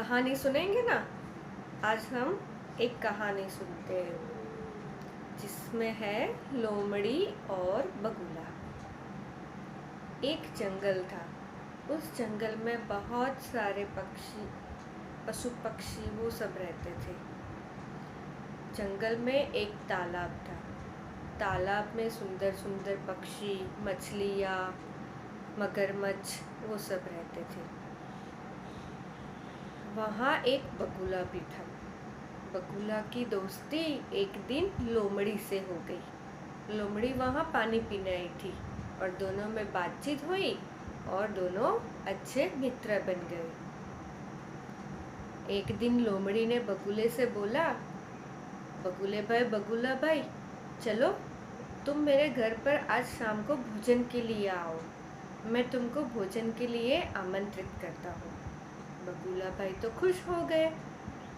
कहानी सुनेंगे ना। आज हम एक कहानी सुनते हैं जिसमें है लोमड़ी और बगुला। एक जंगल था। उस जंगल में बहुत सारे पक्षी, पशु पक्षी वो सब रहते थे। जंगल में एक तालाब था। तालाब में सुंदर सुंदर पक्षी, मछलियाँ, मगरमच्छ वो सब रहते थे। वहाँ एक बगुला भी था। बगुला की दोस्ती एक दिन लोमड़ी से हो गई। लोमड़ी वहाँ पानी पीने आई थी और दोनों में बातचीत हुई और दोनों अच्छे मित्र बन गए। एक दिन लोमड़ी ने बगुले से बोला, बगुला भाई, चलो तुम मेरे घर पर आज शाम को भोजन के लिए आओ। मैं तुमको भोजन के लिए आमंत्रित करता हूँ। बगुला भाई तो खुश हो गए।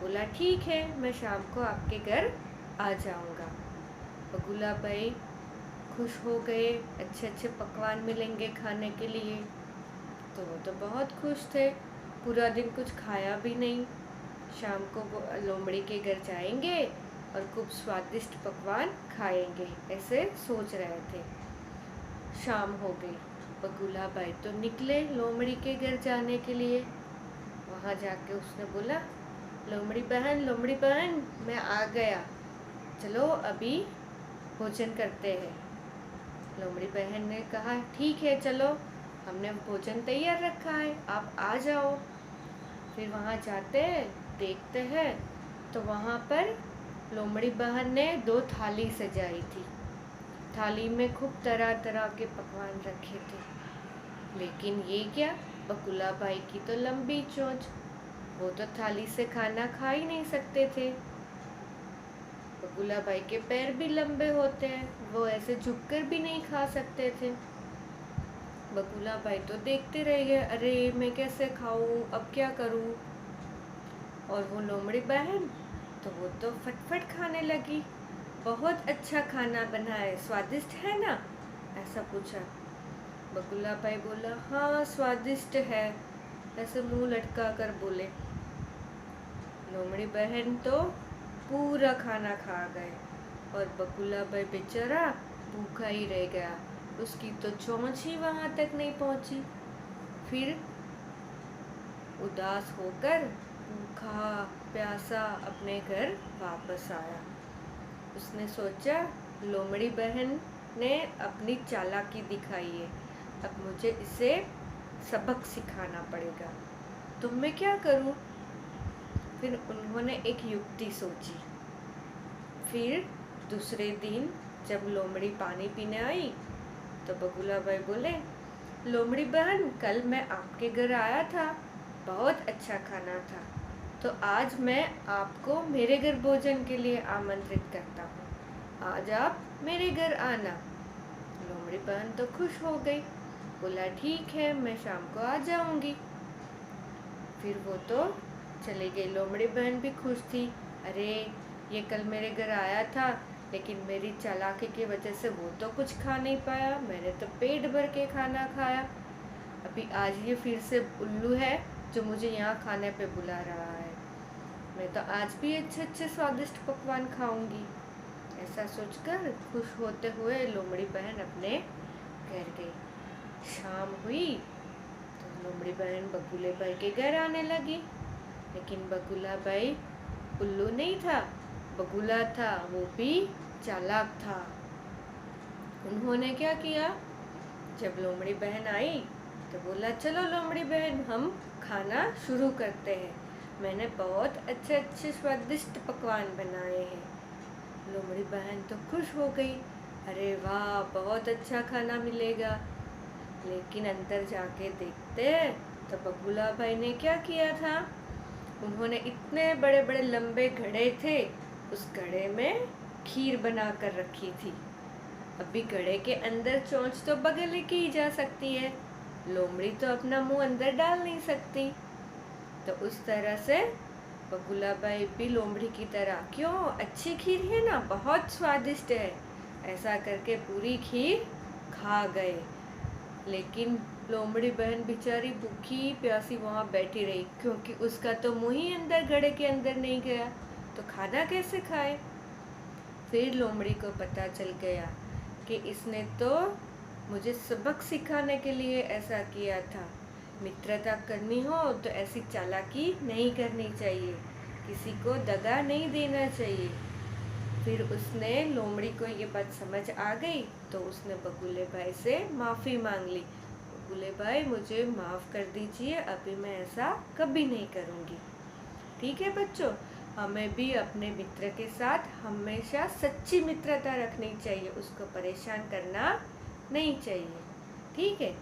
बोला ठीक है, मैं शाम को आपके घर आ जाऊंगा। बगुला भाई खुश हो गए, अच्छे अच्छे पकवान मिलेंगे खाने के लिए। तो वो तो बहुत खुश थे। पूरा दिन कुछ खाया भी नहीं। शाम को वो लोमड़ी के घर जाएंगे और खूब स्वादिष्ट पकवान खाएंगे, ऐसे सोच रहे थे। शाम हो गई। बगुला भाई तो निकले लोमड़ी के घर जाने के लिए। वहाँ जाके उसने बोला, लोमड़ी बहन, मैं आ गया, चलो अभी भोजन करते हैं। लोमड़ी बहन ने कहा ठीक है, चलो हमने भोजन तैयार रखा है, आप आ जाओ। फिर वहाँ जाते हैं, देखते हैं तो वहाँ पर लोमड़ी बहन ने 2 थाली सजाई थी। थाली में खूब तरह तरह के पकवान रखे थे। लेकिन ये क्या, बगुला भाई की तो लंबी चोंच, वो तो थाली से खाना खा ही नहीं सकते थे। बगुला भाई के पैर भी लंबे होते हैं, वो ऐसे झुककर भी नहीं खा सकते थे। बगुला भाई तो देखते रह गए, अरे मैं कैसे खाऊं, अब क्या करूं। और वो लोमड़ी बहन तो वो तो फटफट खाने लगी। बहुत अच्छा खाना बना है, स्वादिष्ट है ना, ऐसा पूछा। बगुला भाई बोला हाँ स्वादिष्ट है, ऐसे मुंह लटका कर बोले। लोमड़ी बहन तो पूरा खाना खा गए और बगुला भाई बेचारा भूखा ही रह गया। उसकी तो चोंच ही वहां तक नहीं पहुंची। फिर उदास होकर भूखा प्यासा अपने घर वापस आया। उसने सोचा, लोमड़ी बहन ने अपनी चालाकी दिखाई है, अब मुझे इसे सबक सिखाना पड़ेगा, तो मैं क्या करूं। फिर उन्होंने एक युक्ति सोची। फिर दूसरे दिन जब लोमड़ी पानी पीने आई तो बगुला भाई बोले, लोमड़ी बहन कल मैं आपके घर आया था, बहुत अच्छा खाना था, तो आज मैं आपको मेरे घर भोजन के लिए आमंत्रित करता हूँ, आज आप मेरे घर आना। लोमड़ी बहन तो खुश हो गई, बोला ठीक है, मैं शाम को आ जाऊंगी। फिर वो तो चली गई। लोमड़ी बहन भी खुश थी, अरे ये कल मेरे घर आया था, लेकिन मेरी चालाकी की वजह से वो तो कुछ खा नहीं पाया, मैंने तो पेट भर के खाना खाया। अभी आज ये फिर से उल्लू है जो मुझे यहाँ खाने पे बुला रहा है, मैं तो आज भी अच्छे अच्छे स्वादिष्ट पकवान खाऊंगी। ऐसा सोचकर खुश होते हुए लोमड़ी बहन अपने घर गई। शाम हुई तो लोमड़ी बहन बगुले भाई के घर आने लगी। लेकिन बगुला भाई उल्लू नहीं था, बगुला था, वो भी चालाक था। उन्होंने क्या किया, जब लोमड़ी बहन आई तो बोला, चलो लोमड़ी बहन हम खाना शुरू करते हैं, मैंने बहुत अच्छे अच्छे स्वादिष्ट पकवान बनाए हैं। लोमड़ी बहन तो खुश हो गई, अरे वाह बहुत अच्छा खाना मिलेगा। लेकिन अंदर जाके देखते तो बगुला भाई ने क्या किया था, उन्होंने इतने बड़े बड़े लंबे घड़े थे, उस घड़े में खीर बना कर रखी थी। अभी घड़े के अंदर चोंच तो बगल की ही जा सकती है, लोमड़ी तो अपना मुंह अंदर डाल नहीं सकती। तो उस तरह से बगुला भाई भी लोमड़ी की तरह, क्यों अच्छी खीर है ना, बहुत स्वादिष्ट है, ऐसा करके पूरी खीर खा गए। लेकिन लोमड़ी बहन बेचारी भूखी प्यासी वहाँ बैठी रही, क्योंकि उसका तो मुंह ही अंदर घड़े के अंदर नहीं गया, तो खाना कैसे खाए। फिर लोमड़ी को पता चल गया कि इसने तो मुझे सबक सिखाने के लिए ऐसा किया था। मित्रता करनी हो तो ऐसी चालाकी नहीं करनी चाहिए, किसी को दगा नहीं देना चाहिए। फिर उसने लोमड़ी को ये बात समझ आ गई, तो उसने बगुले भाई से माफ़ी मांग ली। बगुले भाई, मुझे माफ़ कर दीजिए, अभी मैं ऐसा कभी नहीं करूँगी। ठीक है बच्चों, हमें भी अपने मित्र के साथ हमेशा सच्ची मित्रता रखनी चाहिए, उसको परेशान करना नहीं चाहिए। ठीक है।